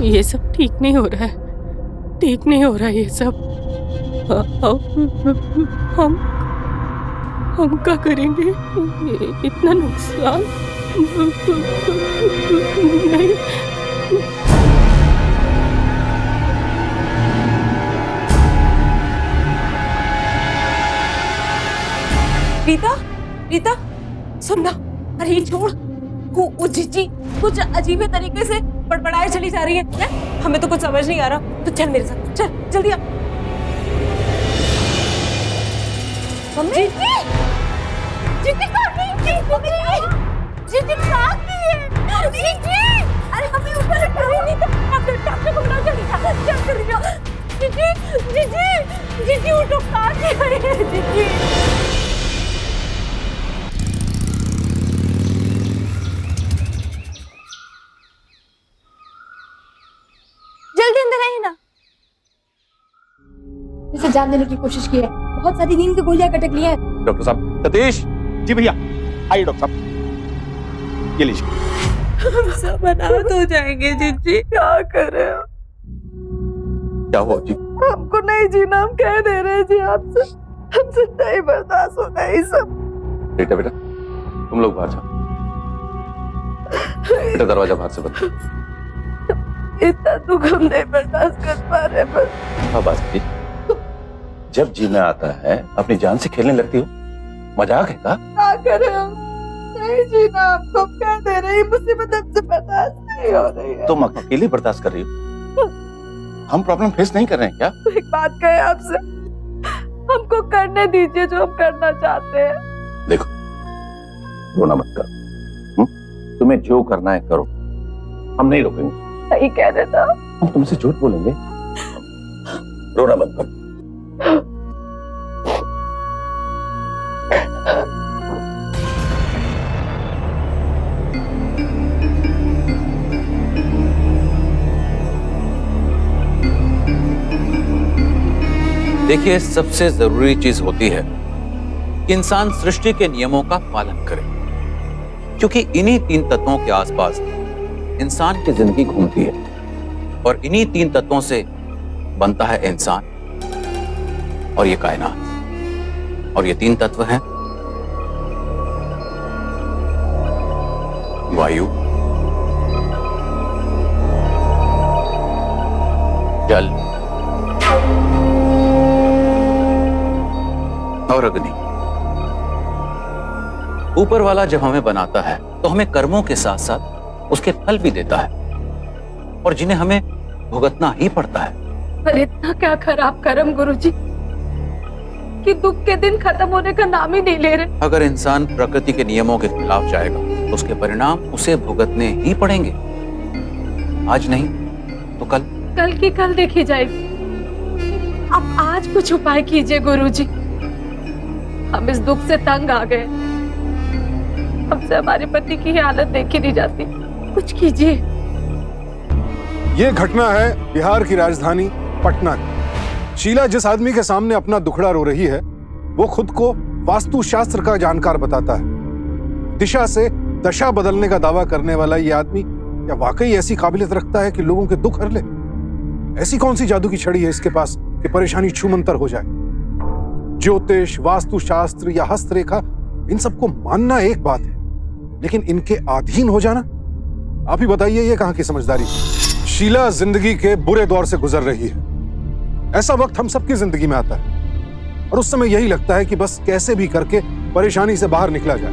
ये सब ठीक नहीं हो रहा है, ठीक नहीं हो रहा है ये सब। हम क्या करेंगे? इतना नुकसान नहीं। रीता सुनना, अरे ये छोड़। वो जीजी कुछ अजीब तरीके से बड़बड़ाए चली जा रही है, हमें तो कुछ समझ नहीं आ रहा। तो चल मेरे साथ, चल जल्दी आ। मम्मी जीजी कहाँ गई? जीजी कहाँ गई है? जीजी अरे मम्मी ऊपर नहीं तो डॉक्टर को बुलाओ, जल्दी चल जल्दी जाओ। जीजी उठो, कहाँ गई है जीजी? जल्दी अंदर आइए ना। इसे जान देने की कोशिश की है, बहुत सारी नींद की गोलियां कटक ली है। डॉक्टर साहब। सतीश जी भैया आइए डॉक्टर साहब, ये लीजिए। हम सब अनाथ हो जाएंगे जीजी, क्या करें? क्या हुआ जी? हमको नहीं जीना, हम कह दे रहे हैं जी आपसे, हमसे नहीं बर्दाश्त होता ये सब। बेटा तुम लोग बाहर जाओ। बेटा दरवाजा बाहर से बंद करो। इतना दुख हम नहीं बर्दाश्त कर पा रहे। बस हाँ बात की, जब जीना आता है अपनी जान से खेलने लगती हो, मजाक है का? क्या करें हम, नहीं जीना हमको, कह दे रहे हैं मुसीबत हमसे बर्दाश्त नहीं हो रही है। तुम अकेले बर्दाश्त कर रही हो, हम प्रॉब्लम फेस नहीं कर रहे हैं क्या? एक बात कहे आपसे, हमको करने दीजिए जो हम करना चाहते हैं। देखो रोना मत करो, तुम्हें जो करना है करो, हम नहीं रोकेंगे। सही कह देता, हम तुमसे झूठ बोलेंगे? रोना मत करो। देखिए, सबसे जरूरी चीज होती है कि इंसान सृष्टि के नियमों का पालन करे, क्योंकि इन्हीं तीन तत्वों के आसपास इंसान की जिंदगी घूमती है और इन्हीं तीन तत्वों से बनता है इंसान और ये कायनात। और ये तीन तत्व हैं वायु, जल और अग्नि। ऊपर वाला जब हमें बनाता है तो हमें कर्मों के साथ साथ उसके फल भी देता है, और जिन्हें हमें भुगतना ही पड़ता है। पर इतना क्या खराब कर्म गुरुजी कि दुख के दिन खत्म होने का नाम ही नहीं ले रहे। अगर इंसान प्रकृति के नियमों के खिलाफ जाएगा तो उसके परिणाम उसे भुगतने ही पड़ेंगे, आज नहीं तो कल। कल की कल देखी जाएगी। अब आज कुछ उपाय कीजिए गुरुजी, हम इस दुख से तंग आ गए। हमसे हमारे पति की हालत देखी नहीं जाती, कुछ कीजिए। ये घटना है बिहार की राजधानी पटना की। शीला जिस आदमी के सामने अपना दुखड़ा रो रही है, वो खुद को वास्तुशास्त्र का जानकार बताता है। दिशा से दशा बदलने का दावा करने वाला ये आदमी क्या वाकई ऐसी काबिलियत रखता है कि लोगों के दुख हर ले? ऐसी कौन सी जादू की छड़ी है इसके पास कि परेशानी छूमंतर हो जाए? ज्योतिष, वास्तुशास्त्र या हस्तरेखा, इन सबको मानना एक बात है, लेकिन इनके अधीन हो जाना, आप ही बताइए ये कहां की समझदारी? शीला जिंदगी के बुरे दौर से गुजर रही है। ऐसा वक्त हम सबकी जिंदगी में आता है और उस समय यही लगता है कि बस कैसे भी करके परेशानी से बाहर निकला जाए।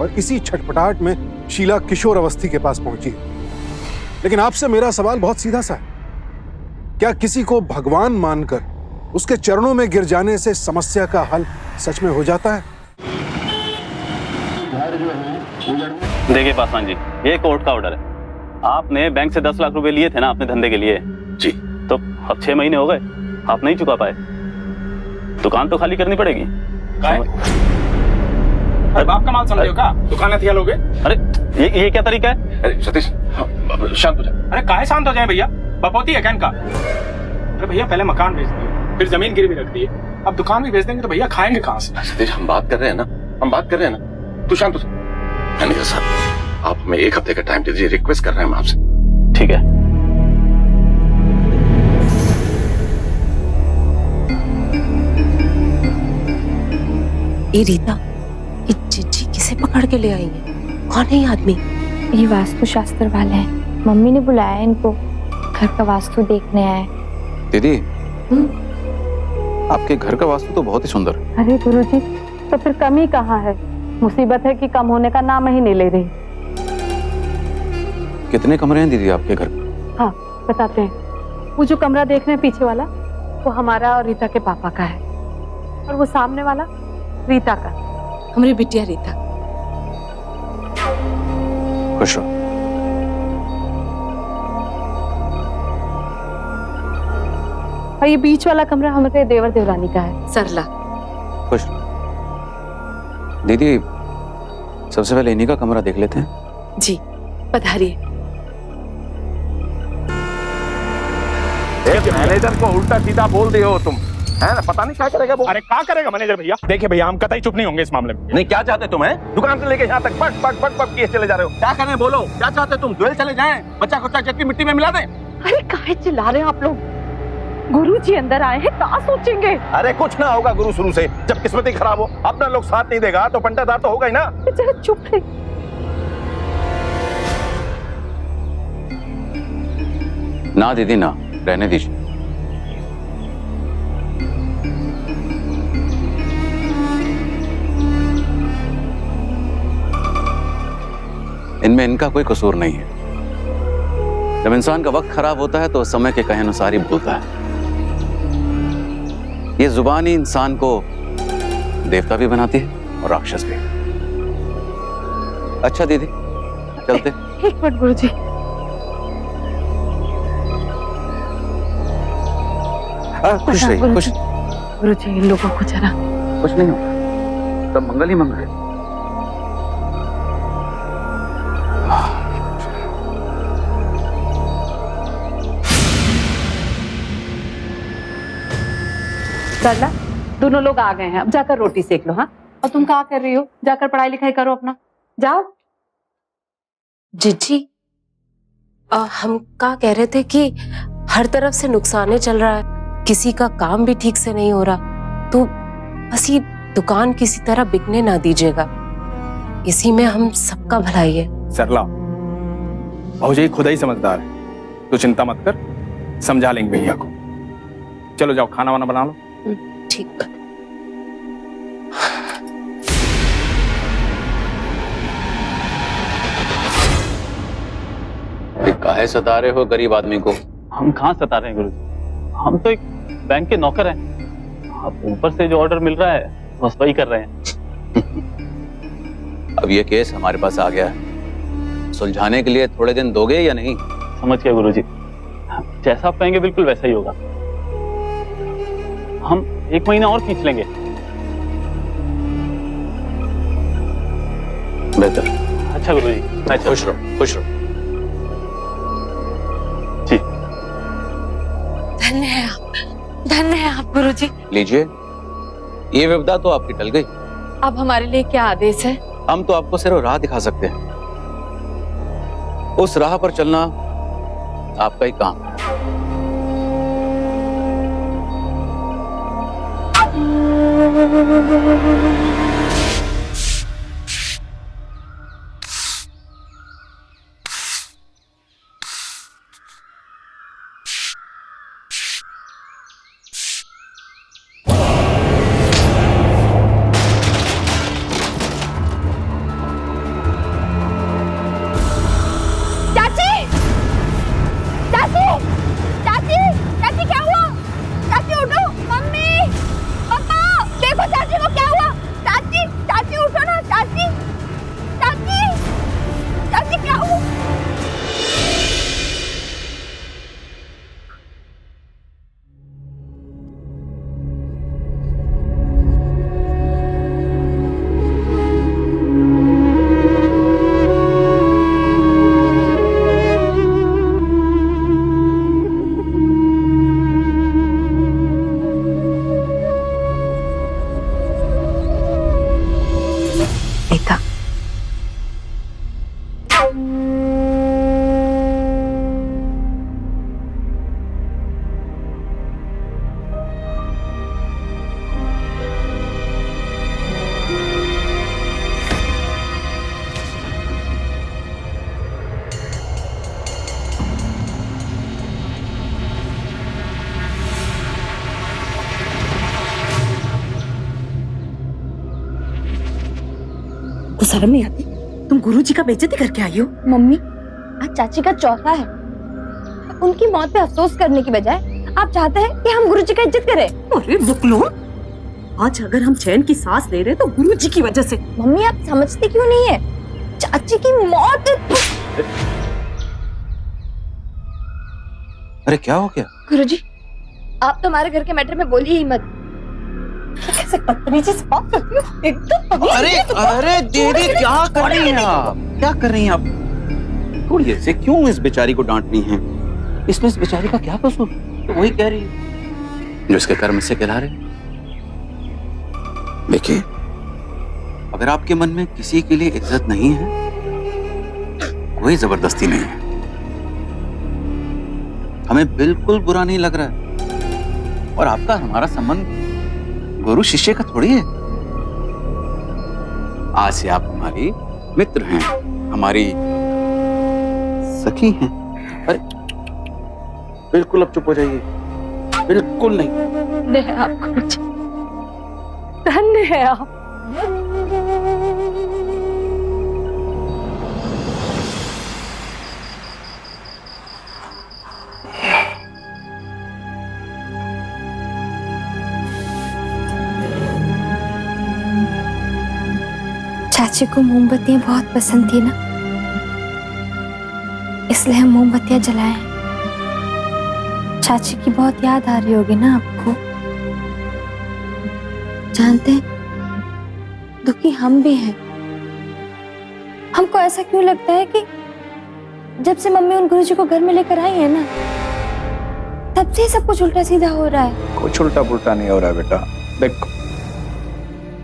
और इसी छटपटाहट में शीला किशोर अवस्थी के पास पहुंची है। लेकिन आपसे मेरा सवाल बहुत सीधा सा है, क्या किसी को भगवान मानकर उसके चरणों में गिर जाने से समस्या का हल सच में हो जाता है? देखिए पासवान जी, ये कोर्ट का ऑर्डर है। आपने बैंक से 10 लाख रुपए लिए थे ना अपने धंधे के लिए जी, तो अब 6 महीने हो गए, आप नहीं चुका पाए। दुकान तो खाली करनी पड़ेगी। अरे बाप का माल समझो का दुकान थिया लोगे? अरे ये क्या तरीका है? अरे सतीश शांत हो जा। अरे काहे शांत हो जाए भैया, बपौती है क्या इनका? अरे भैया पहले मकान बेच दिए, फिर जमीन गिरवी रख दी है, अब दुकान भी बेच देंगे तो भैया खाएंगे कहाँ से? सतीश हम बात कर रहे हैं ना, हम बात कर रहे हैं ना, तू शांत हो जा। मैनेजर साहब, आप हमें 1 हफ्ते का टाइम दीजिए, रिक्वेस्ट कर रहे हैं हम आपसे। ठीक है, ए रीता, ये चिट्ठी किसे पकड़ के ले आई है? कौन है ये आदमी? ये वास्तु शास्त्र वाले हैं, मम्मी ने बुलाया है इनको, घर का वास्तु देखने आए। दीदी, आपके घर का वास्तु तो बहुत ही सुंदर है। अरे गुरुजी, तो फिर कमी कहाँ है? मुसीबत है कि कम होने का नाम ही नहीं ले रही। कितने कमरे हैं दीदी आपके घर? हाँ, बताते हैं। वो जो कमरा देख रहे हैं पीछे वाला, वो हमारा और रीता के पापा का है, और वो सामने वाला रीता का, हमारी बिटिया रीता। खुश रहो। और ये बीच वाला कमरा हमारे देवर देवरानी का है, सरला। खुश रहो। दीदी, सबसे पहले इन्हीं का कमरा देख लेते हैं। जी, पधारिए। मैनेजर को उल्टा सीधा बोल दिए हो तुम, है ना? पता नहीं क्या करेगा वो। अरे क्या करेगा मैनेजर भैया? देखिए भैया, हम कतई चुप नहीं होंगे इस मामले में। नहीं, क्या चाहते तुम? है दुकान से लेके यहाँ तक बट बट बट बट किए चले जा रहे हो। क्या करें बोलो, क्या चाहते तुम? दुएल चले जाएं, बच्चा कुच्चा चक्की मिट्टी में मिला दें? अरे काहे चिल्ला रहे हैं आप लोग? गुरुजी अंदर आए हैं, क्या सोचेंगे? अरे कुछ ना होगा गुरु शुरू से, जब किस्मत ही खराब हो, अपना लोग साथ नहीं देगा तो पंटादार तो होगा ही ना। जरा चुप रहे। ना दीदी ना, रहने दीजिए। इनमें इनका कोई कसूर नहीं है। जब इंसान का वक्त खराब होता है तो समय के कहे अनुसार ही बोलता है। ये जुबान ही इंसान को देवता भी बनाती है और राक्षस भी। अच्छा दीदी, चलते। एक मिनट गुरुजी। खुश रहिए, खुश। गुरुजी, इन लोगों को जरा। कुछ नहीं होगा, सब मंगल ही मंगल है। सरला, दोनों लोग आ गए हैं, अब जाकर रोटी सेक लो। हाँ, और तुम क्या कर रही हो? जाकर पढ़ाई लिखाई करो अपना, जाओ। जिज्जी, हम क्या कह रहे थे कि हर तरफ से नुकसान चल रहा है, किसी का काम भी ठीक से नहीं हो रहा, तो बस ये दुकान किसी तरह बिकने ना दीजिएगा, इसी में हम सबका भलाई है। सरला, भौजी खुद ही समझदार है, तो चिंता मत कर, समझा लेंगे भैया को। चलो जाओ, खाना वाना बना लो। ठीक बात। काहे सता रहे हो गरीब आदमी को? हम कहाँ सता रहे हैं गुरुजी, हम तो एक बैंक के नौकर हैं। अब ऊपर से जो ऑर्डर मिल रहा है बस वही कर रहे हैं। अब ये केस हमारे पास आ गया है, सुलझाने के लिए थोड़े दिन दोगे या नहीं? समझ गया गुरुजी, जैसा आप कहेंगे बिल्कुल वैसा ही होगा। हम 1 महीना और खींच लेंगे। बेहतर। अच्छा गुरुजी, मैं खुश रहो, खुश रहो। जी, धन्य है आप, धन्य है आप गुरुजी। लीजिए, ये विपदा तो आपकी टल गई। अब हमारे लिए क्या आदेश है? हम तो आपको सिर्फ राह दिखा सकते हैं, उस राह पर चलना आपका ही काम है। शर्म नहीं आती? तुम गुरुजी का बेइज्जती करके आई हो। मम्मी, आज चाची का चौथा है। उनकी मौत पे अफसोस करने की बजाय आप चाहते हैं कि हम गुरुजी का इज्जत करें। अरे बुकलोन, आज अगर हम चैन की सांस ले रहे तो गुरुजी की वजह से। मम्मी, आप समझती क्यों नहीं है? चाची की मौत। अरे क्या हो गया? गुरुजी, आप तो हमारे घर के मैटर में बोलिए ही मत। कैसे बदतमीजी से बात करती हो? एकदम अरे अरे दीदी, क्या कर रही हैं आप? क्या कर रही हैं आप? थोड़ी से क्यों इस बेचारी को डांटनी है? इसमें इस बेचारी का क्या कसूर? तो वही कह रही है जो इसके कर्म से कहला रहे। देखिए, अगर आपके मन में किसी के लिए इज्जत नहीं है, कोई जबरदस्ती नहीं है। हमें बिल्कुल बुरा नहीं लग रहा है, और आपका हमारा संबंध गुरु शिष्य का थोड़ी है। आज से आप हमारी मित्र हैं, हमारी सखी हैं। अरे बिल्कुल अब चुप हो जाइए, बिल्कुल नहीं। धन्य है आप गुरुजी, धन्य है आप। चाची को मोमबत्तियां बहुत पसंद थी ना, इसलिए हम मोमबत्तियां जलाए हैं। चाची की बहुत याद आ रही होगी ना आपको। जानते हैं, दुखी हम भी हैं। हमको ऐसा क्यों लगता है कि जब से मम्मी उन गुरुजी को घर में लेकर आई है ना, तब से ही सब कुछ उल्टा सीधा हो रहा है। कुछ उल्टा पुल्टा नहीं हो रहा है बेटा। देख,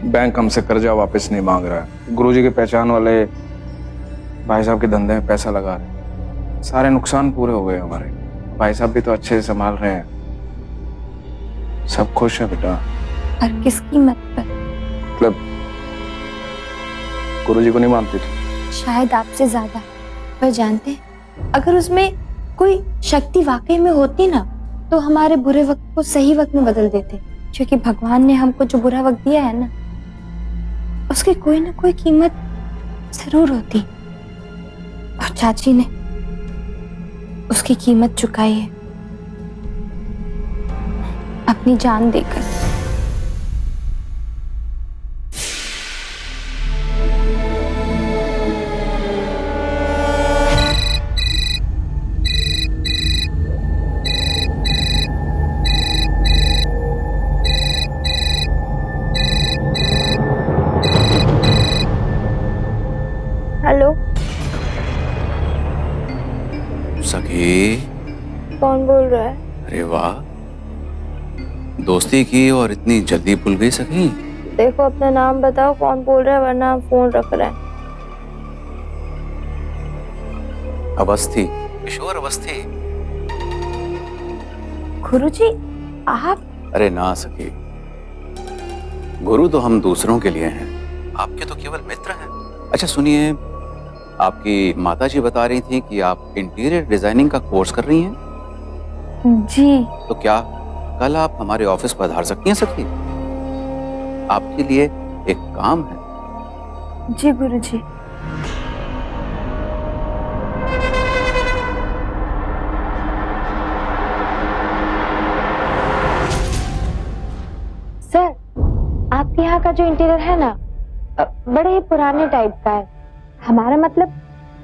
बैंक हमसे कर्जा वापस नहीं मांग रहा है। गुरुजी के पहचान वाले भाई साहब के धंधे में पैसा लगा रहे हैं। सारे नुकसान पूरे हो गए हमारे। भाई साहब भी तो अच्छे से संभाल रहे हैं। सब खुश है बेटा। और किस कीमत पर? मतलब गुरुजी को नहीं मानती थी? शायद आपसे ज्यादा। पर जानते हैं, अगर उसमें कोई शक्ति वाकई में होती ना, तो हमारे बुरे वक्त को सही वक्त में बदल देते। क्योंकि भगवान ने हमको जो बुरा वक्त दिया है ना, उसकी कोई ना कोई कीमत जरूर होती, और चाची ने उसकी कीमत चुकाई है, अपनी जान देकर। हेलो, सखी, कौन बोल रहा है? अरे वाह, दोस्ती की और इतनी जल्दी भूल गई सखी। देखो, अपना नाम बताओ, कौन बोल रहा है, वरना हम फोन रख रहे हैं। अवस्थी, किशोर अवस्थी। गुरुजी, आप? अरे ना सखी, गुरु तो हम दूसरों के लिए हैं, आपके तो केवल मित्र हैं। अच्छा सुनिए, आपकी माताजी बता रही थी कि आप इंटीरियर डिजाइनिंग का कोर्स कर रही हैं। जी। तो क्या कल आप हमारे ऑफिस पधार सकती हैं सखी? आपके लिए एक काम है। जी गुरुजी। सर, आपके यहाँ का जो इंटीरियर है ना, बड़े ही पुराने टाइप का है। हमारा मतलब,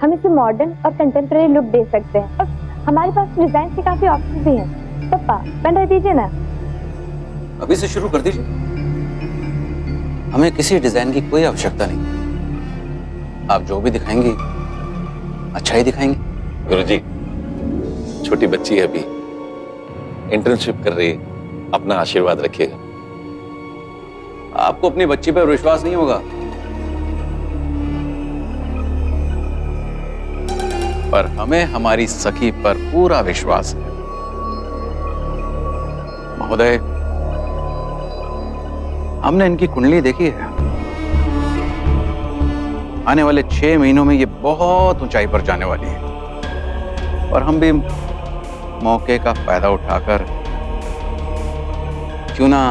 हम इसे मॉडर्न और कंटेम्परेरी लुक दे सकते हैं, और हमारे पास डिजाइन के काफी ऑप्शन भी हैं। पापा, बना दीजिए ना। अभी से शुरू कर दीजिए, हमें किसी डिजाइन की कोई आवश्यकता नहीं। आप जो भी दिखाएंगे अच्छा ही दिखाएंगे। गुरुजी, छोटी बच्ची है, अभी इंटर्नशिप कर रही है, अपना आशीर्वाद रखिएगा। आपको अपनी बच्ची पर विश्वास नहीं होगा, पर हमें हमारी सखी पर पूरा विश्वास है। महोदय, हमने इनकी कुंडली देखी है। आने वाले 6 महीनों में ये बहुत ऊंचाई पर जाने वाली है, और हम भी मौके का फायदा उठाकर क्यों ना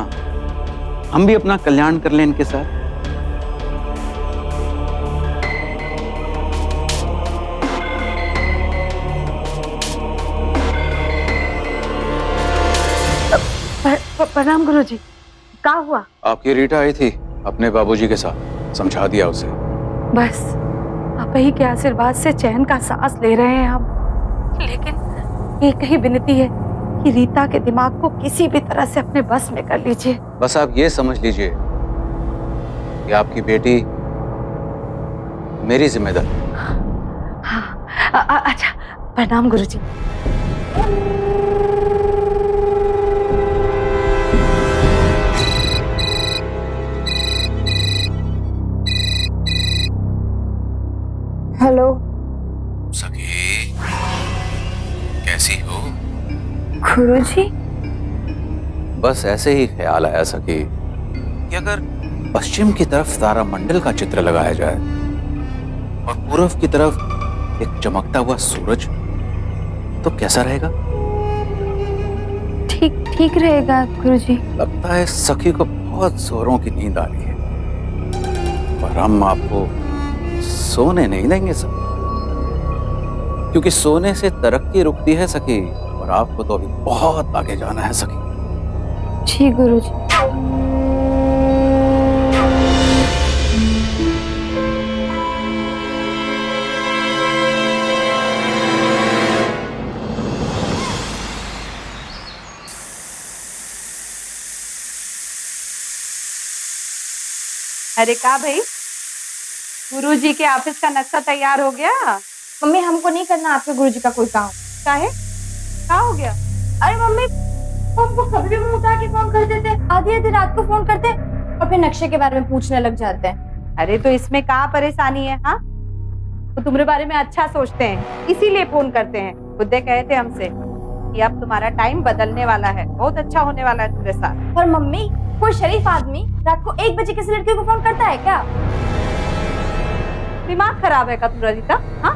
हम भी अपना कल्याण कर लें इनके साथ। प्रणाम गुरुजी। क्या हुआ? आपकी रीटा आई थी अपने बाबूजी के साथ, समझा दिया उसे। बस आप ही के आशीर्वाद से चैन का सांस ले रहे हैं हम। लेकिन एक ही विनती है कि रीता के दिमाग को किसी भी तरह से अपने बस में कर लीजिए। बस आप ये समझ लीजिए कि आपकी बेटी मेरी जिम्मेदारी। हाँ, अच्छा प्रणाम गुरुजी। हेलो सखी, कैसी हो? गुरुजी। बस ऐसे ही ख्याल आया सखी कि अगर पश्चिम की तरफ तारामंडल का चित्र लगाया जाए और पूरब की तरफ एक चमकता हुआ सूरज, तो कैसा रहेगा? ठीक ठीक रहेगा गुरुजी। लगता है सखी को बहुत जोरों की नींद आ रही है, पर हम आपको सोने नहीं देंगे सखी, क्योंकि सोने से तरक्की रुकती है सखी, और आपको तो अभी बहुत आगे जाना है सखी। जी गुरुजी। अरे का भाई, गुरुजी के ऑफिस का नक्शा तैयार हो गया? मम्मी हमको नहीं करना आपके गुरुजी का कोई काम। काहे? क्या हो गया? अरे मम्मी वो हमको कभी भी मुंह उठा के फोन कर देते, आधी आधी रात को फोन करते और फिर नक्शे के बारे में पूछने लग जाते हैं। अरे तो इसमें क्या परेशानी है? हाँ, तो तुम्हारे बारे में अच्छा सोचते हैं इसीलिए फोन करते हैं। बुद्धे कहे थे हमसे कि अब तुम्हारा टाइम बदलने वाला है, बहुत अच्छा होने वाला है तुम्हारे साथ। पर मम्मी कोई शरीफ आदमी रात को 1 बजे किसी लड़की को फोन करता है क्या? दिमाग खराब है का तुम्हारा रीता? हाँ,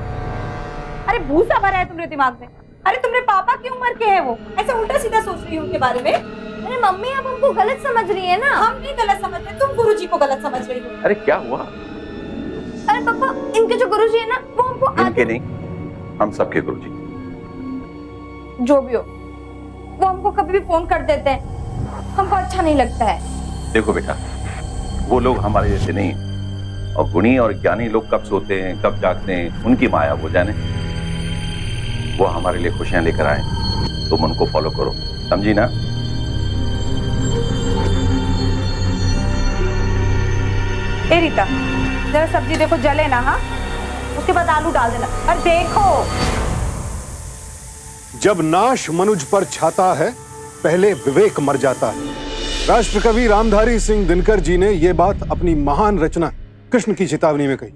अरे भूसा भरा है तुम्हारे दिमाग में। अरे तुम्हारे पापा की उम्र के हैं वो, ऐसे उल्टा सीधा सोच रही हो उनके बारे में। अरे मम्मी आप हमको गलत समझ रही है ना। हम नहीं गलत समझ रहे, तुम गुरुजी को गलत समझ रही हो। अरे क्या हुआ? अरे पापा इनके जो गुरुजी है ना वो हमको इनके नहीं, हम सबके गुरुजी। जो भी हो वो हमको कभी भी फोन कर देते हैं, हमको अच्छा नहीं लगता है। देखो बेटा, वो लोग हमारे जैसे नहीं, और गुणी और ज्ञानी लोग कब सोते हैं कब जागते हैं उनकी माया वो जाने। वो हमारे लिए खुशियां लेकर आए, तुम उनको फॉलो करो, समझी ना? ए रीता, जरा सब्जी देखो जले ना। हाँ, उसके बाद आलू डाल देना। और देखो, जब नाश मनुज पर छाता है पहले विवेक मर जाता है। राष्ट्रकवि रामधारी सिंह दिनकर जी ने यह बात अपनी महान रचना कृष्ण की चेतावनी में कही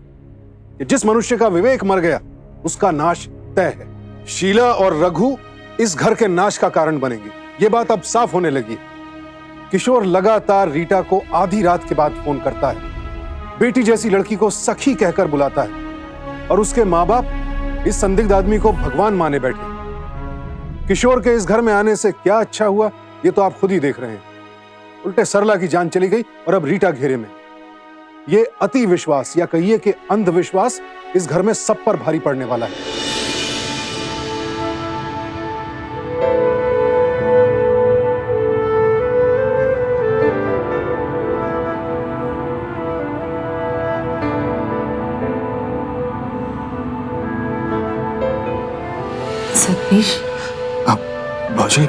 कि जिस मनुष्य का विवेक मर गया उसका नाश तय है। शीला और रघु इस घर के नाश का कारण बनेंगे, ये बात अब साफ होने लगी। किशोर लगातार रीटा को आधी रात के बाद फोन करता है, बेटी जैसी लड़की को सखी कहकर बुलाता है, और उसके माँ बाप इस संदिग्ध आदमी को भगवान माने बैठे। किशोर के इस घर में आने से क्या अच्छा हुआ ये तो आप खुद ही देख रहे हैं। उल्टे सरला की जान चली गई और अब रीटा घेरे में। ये अति विश्वास या कहिए कि अंधविश्वास इस घर में सब पर भारी पड़ने वाला है। सतीश, बाजी,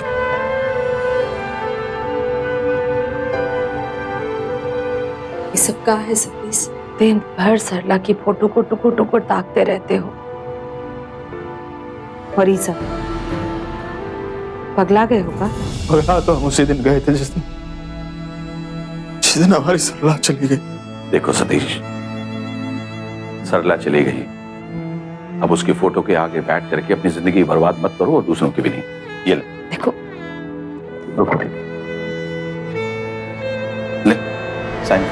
ये सब क्या है सतीश? दिन भर सरला की फोटो को टुकुर टुकुर ताकते रहते हो। और ये सब पगला गए होगा। पगला तो हम उसी दिन गए थे जिस दिन हमारी सरला चली गई। देखो सतीश, सरला चली गई, अब उसकी फोटो के आगे बैठ करके अपनी जिंदगी बर्बाद मत करो और दूसरों की भी नहीं। ये ले, देखो रुको, ले साइन।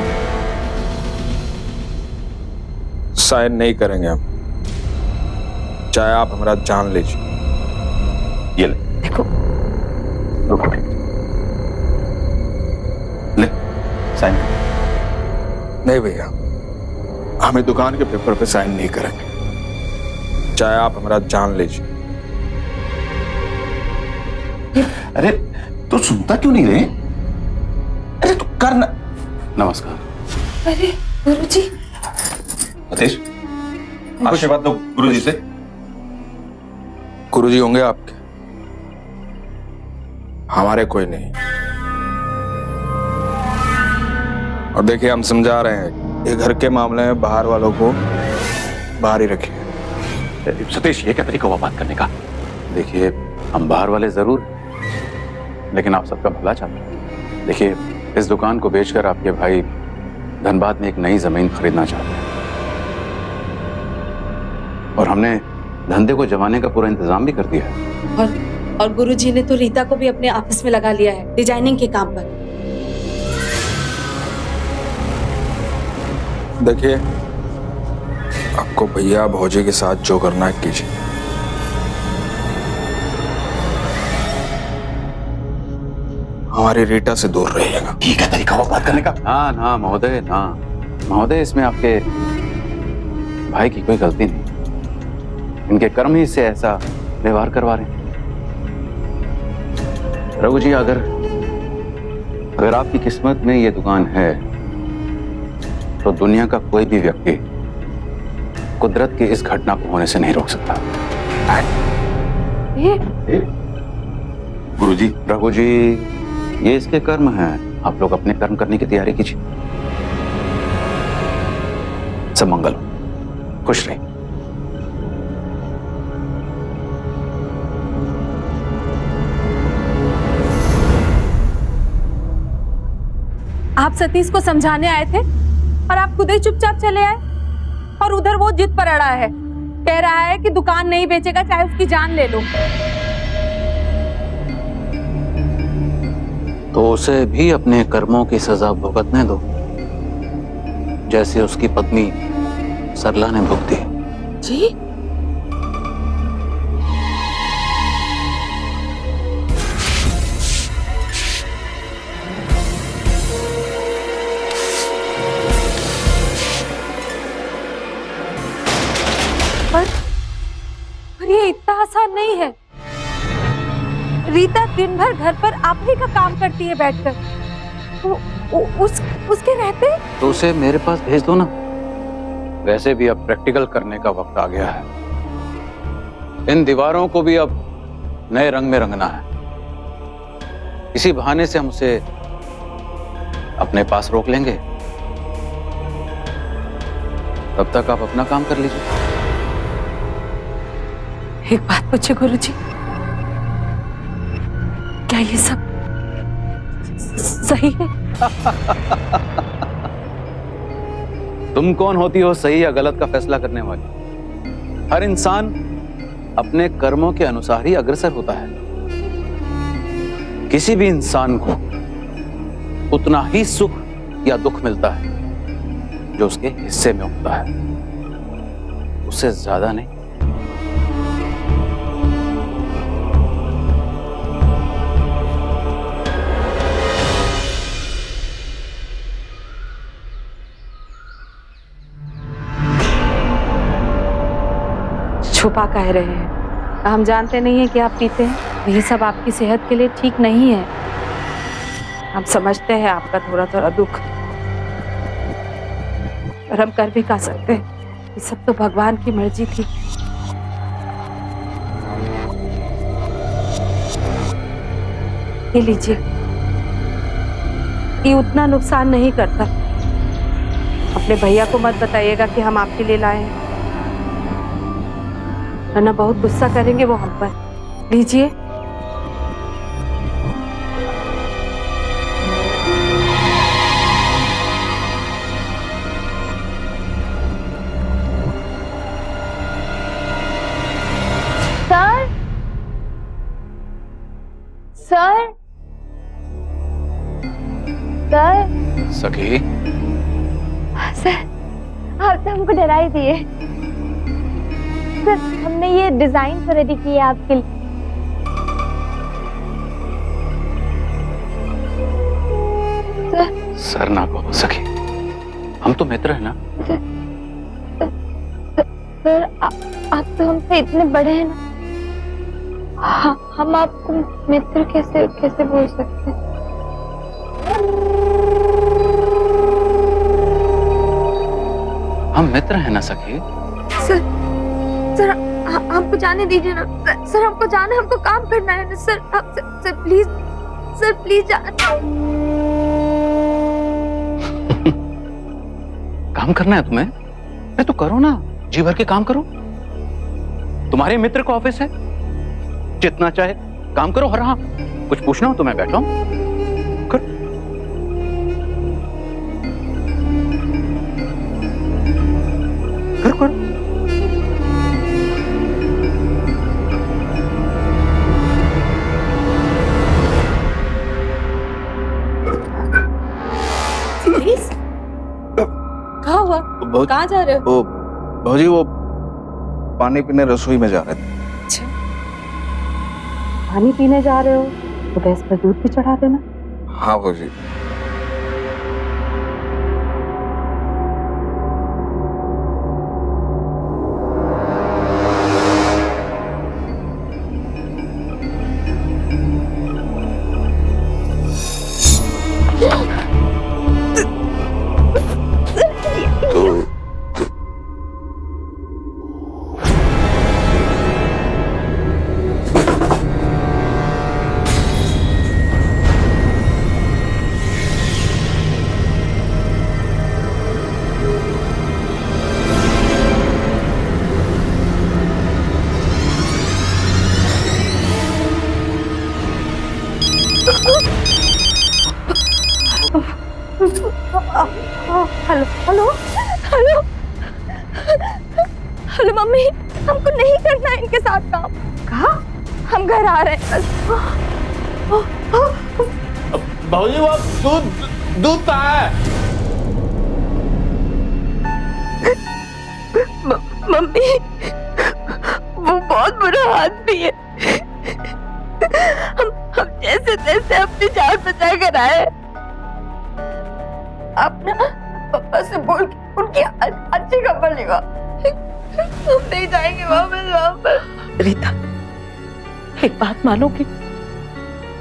साइन नहीं करेंगे हम, चाहे आप हमारा जान लीजिए। ये ले, देखो, रुको, ले साइन। नहीं भैया, हमें दुकान के पेपर पे साइन नहीं करेंगे, चाहे आप हमारा जान लीजिए। अरे तो सुनता क्यों नहीं रहे? करना। नमस्कार। अरे गुरुजी, सतीश, आशीर्वाद दो गुरुजी से। गुरुजी होंगे आपके, हमारे कोई नहीं। और देखिए, हम समझा रहे हैं, ये घर के मामले में बाहर वालों को बाहर ही रखिए। सतीश, ये क्या तरीका हुआ बात करने का? देखिए, हम बाहर वाले जरूर, लेकिन आप सबका भला चाहते हैं। देखिए, इस दुकान को बेचकर आपके भाई धनबाद में एक नई जमीन खरीदना चाहते हैं, और हमने धंधे को जमाने का पूरा इंतजाम भी कर दिया है। और गुरुजी ने तो रीता को भी अपने ऑफिस में लगा लिया है डिजाइनिंग के काम पर। देखिए, आपको भैया भौजी के साथ जो करना है कीजिए। हमारी रीटा से दूर रहिएगा। ये क्या तरीका हुआ बात करने का? ना ना महोदय, ना महोदय, इसमें आपके भाई की कोई गलती नहीं। इनके कर्म ही से ऐसा व्यवहार करवा रहे हैं। रघु जी, अगर आपकी किस्मत में ये दुकान है, तो दुनिया का कोई भी व्यक्ति कुदरत की इस घटना को होने से नहीं रोक सकता। गुरुजी, रघु जी, ये इसके कर्म हैं। आप लोग अपने कर्म करने की तैयारी कीजिए। सब मंगल हो, खुश रहिए। आप सतीश को समझाने आए थे और आप खुद ही चुपचाप चले आए, और उधर वो जिद पर अड़ा है, कह रहा है कि दुकान नहीं बेचेगा चाहे उसकी जान ले लो। तो उसे भी अपने कर्मों की सजा भुगतने दो, जैसे उसकी पत्नी सरला ने भुगती। जी, पर ये इतना आसान नहीं है। रीता दिन भर घर पर आप ही का काम करती है बैठकर, उसके रहते। तो उसे मेरे पास भेज दो ना। वैसे भी अब प्रैक्टिकल करने का वक्त आ गया है। इन दीवारों को भी अब नए रंग में रंगना है। इसी बहाने से हम उसे अपने पास रोक लेंगे। तब तक आप अपना काम कर लीजिए। एक बात पूछे गुरुजी, क्या ये सब सही है? तुम कौन होती हो सही या गलत का फैसला करने वाली? हर इंसान अपने कर्मों के अनुसार ही अग्रसर होता है। किसी भी इंसान को उतना ही सुख या दुख मिलता है जो उसके हिस्से में होता है, उससे ज्यादा नहीं। छुपा कह रहे हैं, हम जानते नहीं हैं कि आप पीते हैं। ये सब आपकी सेहत के लिए ठीक नहीं है। हम समझते हैं आपका थोड़ा थोड़ा दुख, पर हम कर भी क्या सकते हैं। ये सब तो भगवान की मर्जी थी। ये लीजिए, ये उतना नुकसान नहीं करता। अपने भैया को मत बताइएगा कि हम आपके लिए लाए हैं, वरना बहुत गुस्सा करेंगे वो हम पर। लीजिए। सर, सर, सर, सखी, सर, आप तो हमको डरा ही दिए। सर, हमने ये डिजाइन तो रेडी की है आपके लिए। सर ना कहो सखी, हम तो मित्र हैं ना। सर, आप तो हमसे इतने बड़े हैं ना, हम आपको मित्र कैसे बोल सकते हैं? हम मित्र हैं ना सखी। सर सर हमको जाने दीजिए ना सर, हमको जाना है, हमको काम करना है ना sir. Sir please, sir please काम करना है तुम्हें? अरे तो करो ना, जी भर के काम करो। तुम्हारे मित्र का ऑफिस है, जितना चाहे काम करो। और हाँ, कुछ पूछना हो तो मैं बैठा हूं। करो। करो करो। कहाँ हुआ? कहाँ जा रहे हो? भौजी वो पानी पीने रसोई में जा रहे थे। अच्छा, पानी पीने जा रहे हो तो गैस पर दूध भी चढ़ा देना। हाँ भौजी। Hello hello hello hello mummy, हमको नहीं करना है इनके साथ काम। कहा? हम घर आ रहे हैं। भौजी वो दूध कहाँ है? मम्मी वो बहुत बुरा आदमी है। हम जैसे तैसे अपनी जान बचा कर आए। आप ना पापा से बोल के उनकी अच्छी खबर लेगा। हम नहीं जाएंगे वापस वहाँ पर। रीता, एक बात मानोगी?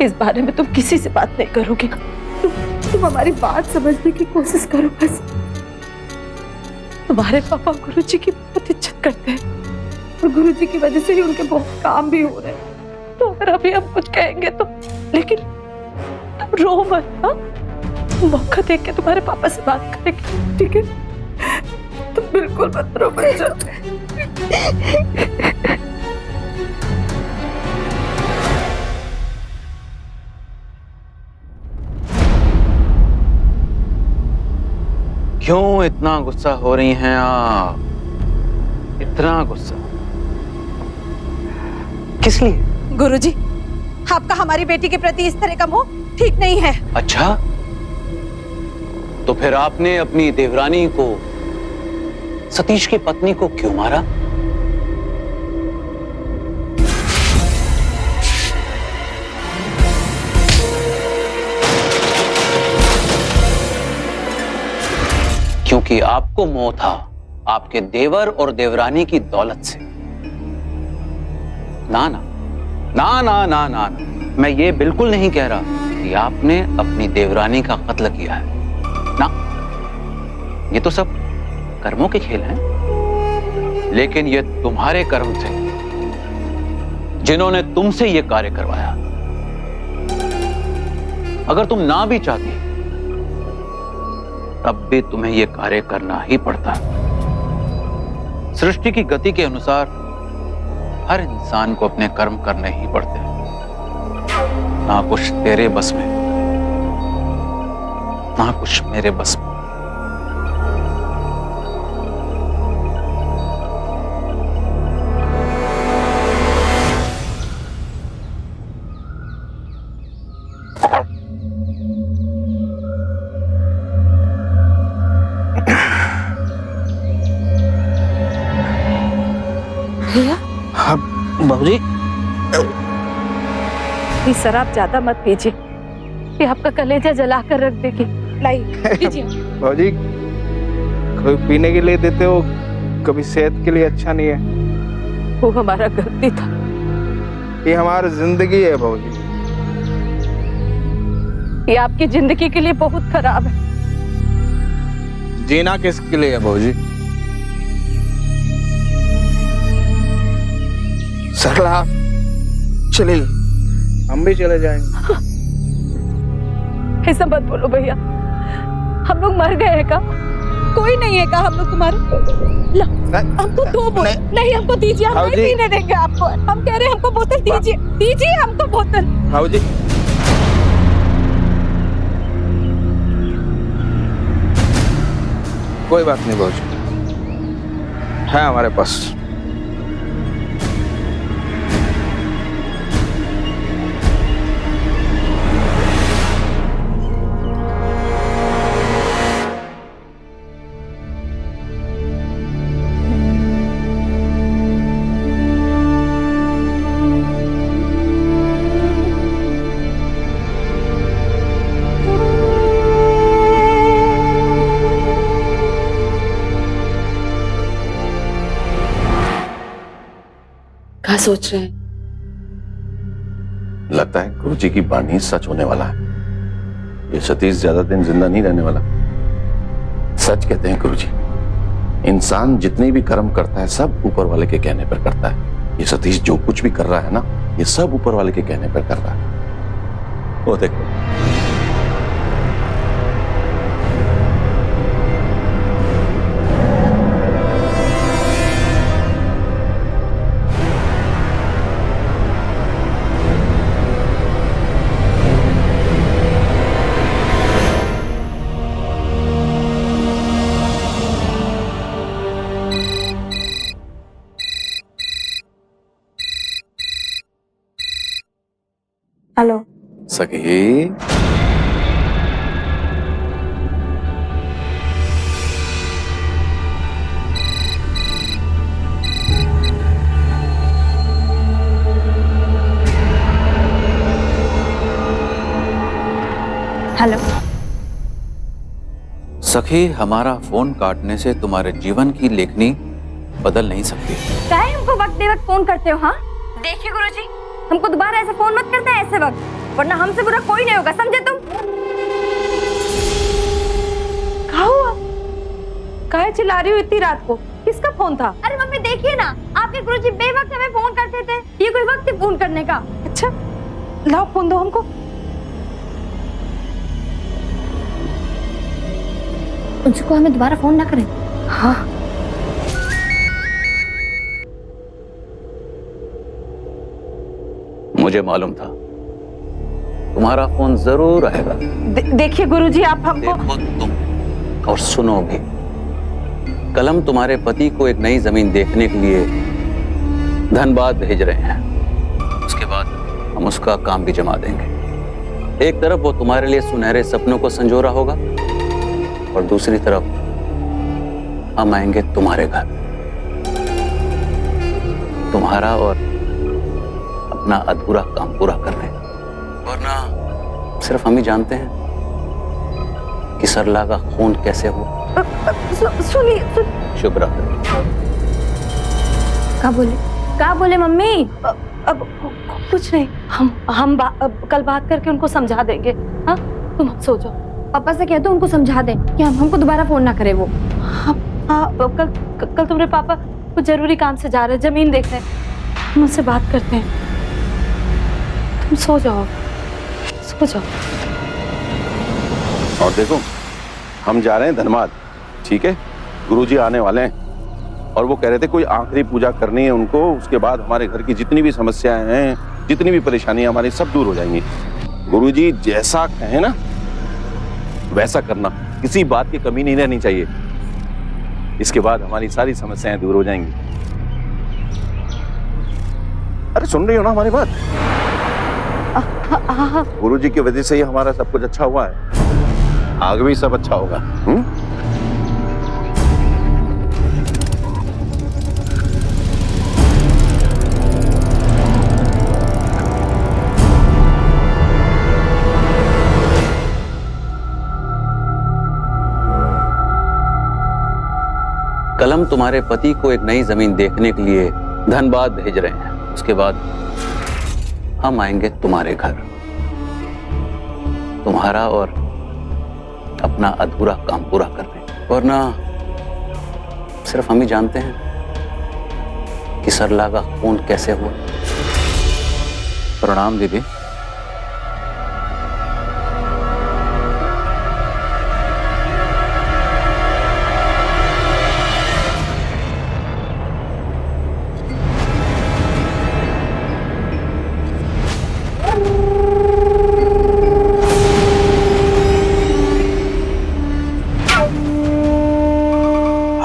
इस बारे में तुम किसी से बात नहीं करोगी। तुम हमारी बात समझने की कोशिश करो बस। तुम्हारे पापा गुरुजी की बहुत इज्जत करते हैं और गुरुजी की वजह से ही उनके बहुत काम भी हो रहे हैं। तो अगर अभी हम कुछ कहेंगे तो, लेकिन तुम रो मत। हाँ, मौका देख के तुम्हारे पापा से बात करेंगे, ठीक है? तुम बिल्कुल मत रो बच्चा। क्यों इतना गुस्सा हो रही हैं आप? इतना गुस्सा किस लिए? गुरुजी, आपका हमारी बेटी के प्रति इस तरह का मोह ठीक नहीं है। अच्छा, तो फिर आपने अपनी देवरानी को, सतीश की पत्नी को क्यों मारा? क्योंकि आपको मोह था आपके देवर और देवरानी की दौलत से। ना ना ना ना ना ना, मैं ये बिल्कुल नहीं कह रहा कि आपने अपनी देवरानी का कत्ल किया है ना। ये तो सब कर्मों के खेल हैं। लेकिन ये तुम्हारे कर्म थे जिन्होंने तुमसे ये कार्य करवाया। अगर तुम ना भी चाहती तब भी तुम्हें यह कार्य करना ही पड़ता। सृष्टि की गति के अनुसार हर इंसान को अपने कर्म करने ही पड़ते हैं। ना कुछ तेरे बस में, ना कुछ मेरे बस में। हाँ बाबूजी। प्लीज सर, आप ज्यादा मत पीजिए, ये आपका कलेजा जला कर रख देगी। लाइए लीजिए। बाबूजी कोई पीने के लिए देते हो, कभी सेहत के लिए अच्छा नहीं है। वो हमारा गलती था। ये हमारी जिंदगी है बाबूजी। ये आपकी जिंदगी के लिए बहुत खराब है। जीना किसके लिए है बाबूजी? सरला चलिए, हम भी चले जाएंगे। ऐसा मत बोलो भैया, हम लोग मर गए हैं का? कोई नहीं है का हम लोग तुम्हारे? ला, हमको दो बोतल नहीं, हमको दीजिए, हम नहीं पीने देंगे आपको। हम कह रहे हैं हमको बोतल दीजिए, दीजिए हमको बोतल। भाऊ जी, कोई बात नहीं भाऊ जी, है हमारे पास। क्या सोच रहे हैं? लगता है गुरुजी की वाणी सच होने वाला है। ये सतीश ज्यादा दिन जिंदा नहीं रहने वाला। सच कहते हैं गुरुजी, इंसान जितने भी कर्म करता है सब ऊपर वाले के कहने पर करता है। ये सतीश जो कुछ भी कर रहा है ना, ये सब ऊपर वाले के कहने पर कर रहा है। वो देखो, हेलो सखी, हेलो। सखी, हमारा फोन काटने से तुम्हारे जीवन की लेखनी बदल नहीं सकती। काहे हमको वक्त दे वक्त फोन करते हो? हाँ देखिए गुरुजी, हमको दोबारा ऐसा फोन मत करते हैं ऐसे वक्त, वरना हमसे बुरा कोई नहीं होगा, समझे तुम? क्या हुआ? काहे चिल्ला रही हो इतनी रात को? किसका फोन था? अरे मम्मी देखिए ना, आपके गुरुजी बेवक्त हमें फोन करते थे। ये कोई वक्त है फोन करने का? अच्छा, लाओ फोन दो हमको। उनको हमें दोबारा फोन ना करें। हाँ, मुझे मालूम था तुम्हारा फोन जरूर आएगा। देखिए गुरुजी, आप हमको देखो तुम और सुनो भी। कलम तुम्हारे पति को एक नई जमीन देखने के लिए धनबाद भेज रहे हैं। उसके बाद हम उसका काम भी जमा देंगे। एक तरफ वो तुम्हारे लिए सुनहरे सपनों को संजोरा होगा और दूसरी तरफ हम आएंगे तुम्हारे घर, तुम्हारा और अपना अधूरा काम पूरा करने। वरना सिर्फ हम ही जानते हैं कि सरला का खून कैसे हो। सुनिए। शुभ रात्रि। क्या बोले मम्मी? अब कुछ नहीं, हम कल बात करके उनको समझा देंगे। हाँ, तुम अब सो जाओ। पापा से कह दो उनको समझा दें कि हमको दोबारा फोन ना करे वो। हाँ, कल तुम्हारे पापा कुछ जरूरी काम से जा रहे हैं, जमीन देख रहे हैं। हम उनसे बात करते हैं। तुम सो जाओ, सो जाओ। और देखो, हम जा रहे हैं धनबाद, ठीक है? गुरुजी आने वाले हैं और वो कह रहे थे कोई आखिरी पूजा करनी है उनको। उसके बाद हमारे घर की जितनी भी समस्याएं हैं, जितनी भी परेशानियां हमारी, सब दूर हो जाएंगी। गुरुजी जैसा कहे ना वैसा करना, किसी बात की कमी नहीं रहनी चाहिए। इसके बाद हमारी सारी समस्याएं दूर हो जाएंगी। अरे सुन रही हो ना हमारी बात? गुरुजी की वजह से ही हमारा सब कुछ अच्छा हुआ है, आगे भी सब अच्छा होगा। कलम तुम्हारे पति को एक नई जमीन देखने के लिए धनबाद भेज रहे हैं। उसके बाद हम आएंगे तुम्हारे घर, तुम्हारा और अपना अधूरा काम पूरा करने। वरना सिर्फ हम ही जानते हैं कि सरला का खून कैसे हुआ। प्रणाम दीदी।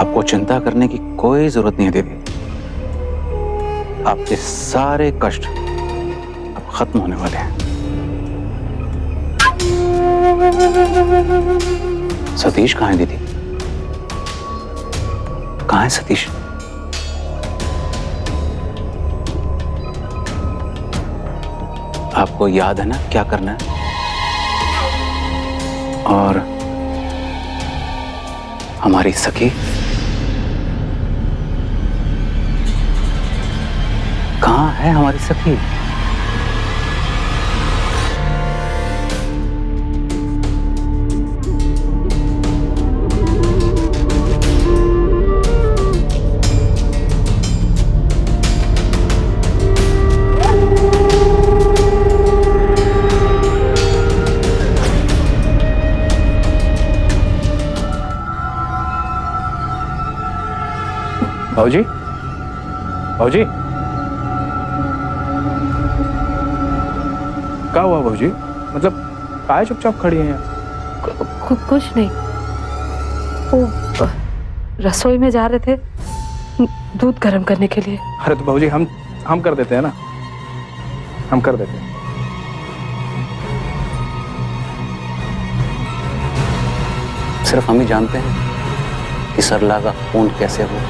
आपको चिंता करने की कोई जरूरत नहीं है दीदी। आपके सारे कष्ट अब खत्म होने वाले हैं। सतीश कहाँ है दीदी? कहाँ है सतीश? आपको याद है ना क्या करना है? और हमारी सखी कहाँ है? हमारी सखी भाऊजी, भाऊजी, क्या हुआ भाऊजी? मतलब काय चुपचाप खड़ी हैं यहाँ? कुछ नहीं, वो रसोई में जा रहे थे दूध गर्म करने के लिए। अरे तो भाऊजी हम कर देते हैं ना, हम कर देते हैं। सिर्फ हम ही जानते हैं कि सरला का खून कैसे हुआ।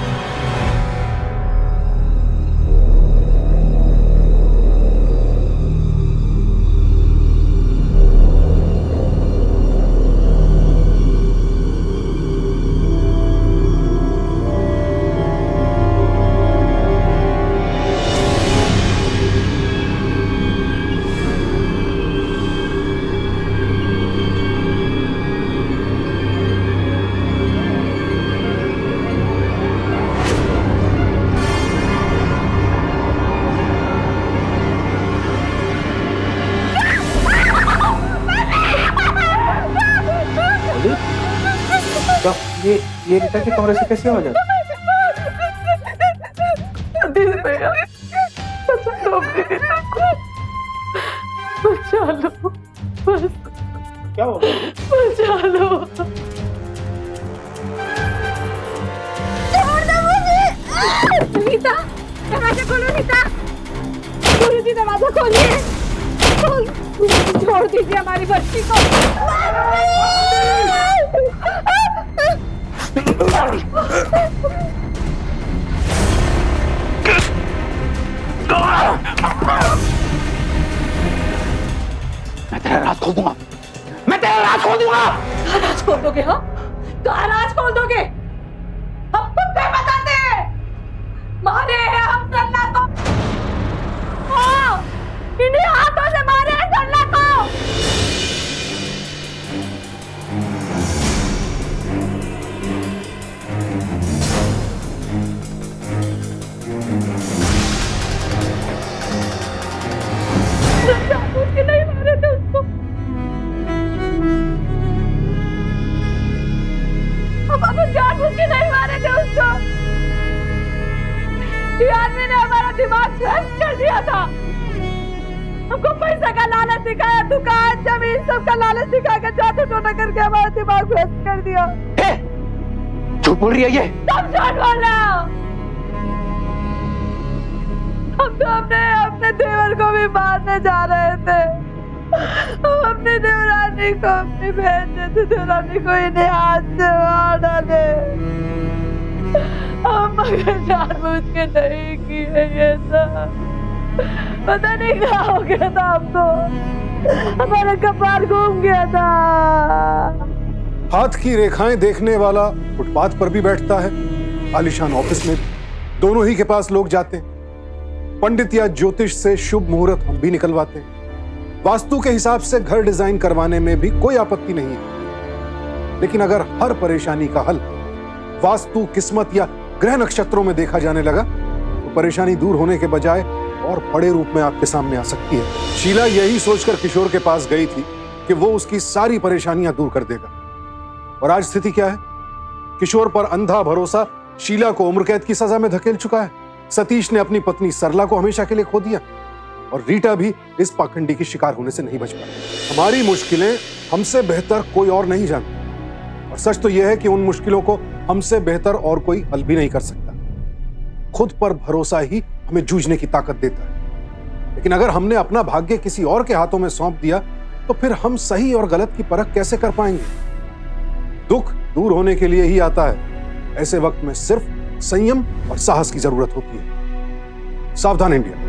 ये रीता के कमरे से कैसे आवाज आती? बचा लो बस, क्या हो गया? बचा लो। रीता, दरवाजा खोलो रीता। गुरुजी दरवाजा खोलिए। छोड़ दीजिए हमारी बच्ची को। मैं तेरा राज खोल दूंगा, मैं तेरा राज खोल दूंगा। राज खोल दोगे? हाँ, कहाँ राज खोल दोगे? हम कुत्ते बताते हैं, मारे हैं हम सरला को। हाँ, इन्हीं हाथों से मारे हैं सरला को। जानबूझ के नहीं मारे थे उसको, हम जानबूझ के नहीं मारे थे उसको। ये आदमी ने हमारा दिमाग ध्वस्त कर दिया था। हमको पैसा का लालच दिखाया, दुकान जमीन सबका लालच दिखा के जादू टोना करके हमारा दिमाग ध्वस्त कर दिया। झूठ बोल रही है ये? सब झूठ बोल रहे हो। हम तो अपने देवर को भी मारने जा रहे थे। हम अपनी देवरानी को, अपनी बहन जैसी देवरानी को इन्हें हाथ से मार डाले। हम मगर जानबूझ के नहीं किए ये सब। पता नहीं क्या हो गया था हमको, हमारा कपार घूम गया था। हाथ की रेखाएं देखने वाला फुटपाथ पर भी बैठता है, आलीशान ऑफिस में दोनों ही के पास लोग जाते हैं। पंडित या ज्योतिष से शुभ मुहूर्त हम भी निकलवाते हैं। वास्तु के हिसाब से घर डिजाइन करवाने में भी कोई आपत्ति नहीं है। लेकिन अगर हर परेशानी का हल वास्तु, किस्मत या ग्रह नक्षत्रों में देखा जाने लगा तो दुख परेशानी दूर होने के बजाय और बड़े रूप में आपके सामने आ सकती है। शीला यही सोचकर किशोर के पास गई थी कि वो उसकी सारी परेशानियां दूर कर देगा। और आज स्थिति क्या है? किशोर पर अंधा भरोसा शीला को उम्र कैद की सजा में धकेल चुका है। सतीश ने अपनी पत्नी सरला को हमेशा के लिए खो दिया और रीटा भी इस पाखंडी की शिकार होने से नहीं बच पाई। हमारी मुश्किलें हमसे बेहतर कोई और नहीं जानता और सच तो यह है कि उन मुश्किलों को हमसे बेहतर और कोई हल भी नहीं कर सकता। खुद पर भरोसा ही हमें जूझने की ताकत देता है। लेकिन अगर हमने अपना भाग्य किसी और के हाथों में सौंप दिया तो फिर हम सही और गलत की परख कैसे कर पाएंगे? दुख दूर होने के लिए ही आता है। ऐसे वक्त में सिर्फ संयम और साहस की जरूरत होती है। सावधान इंडिया।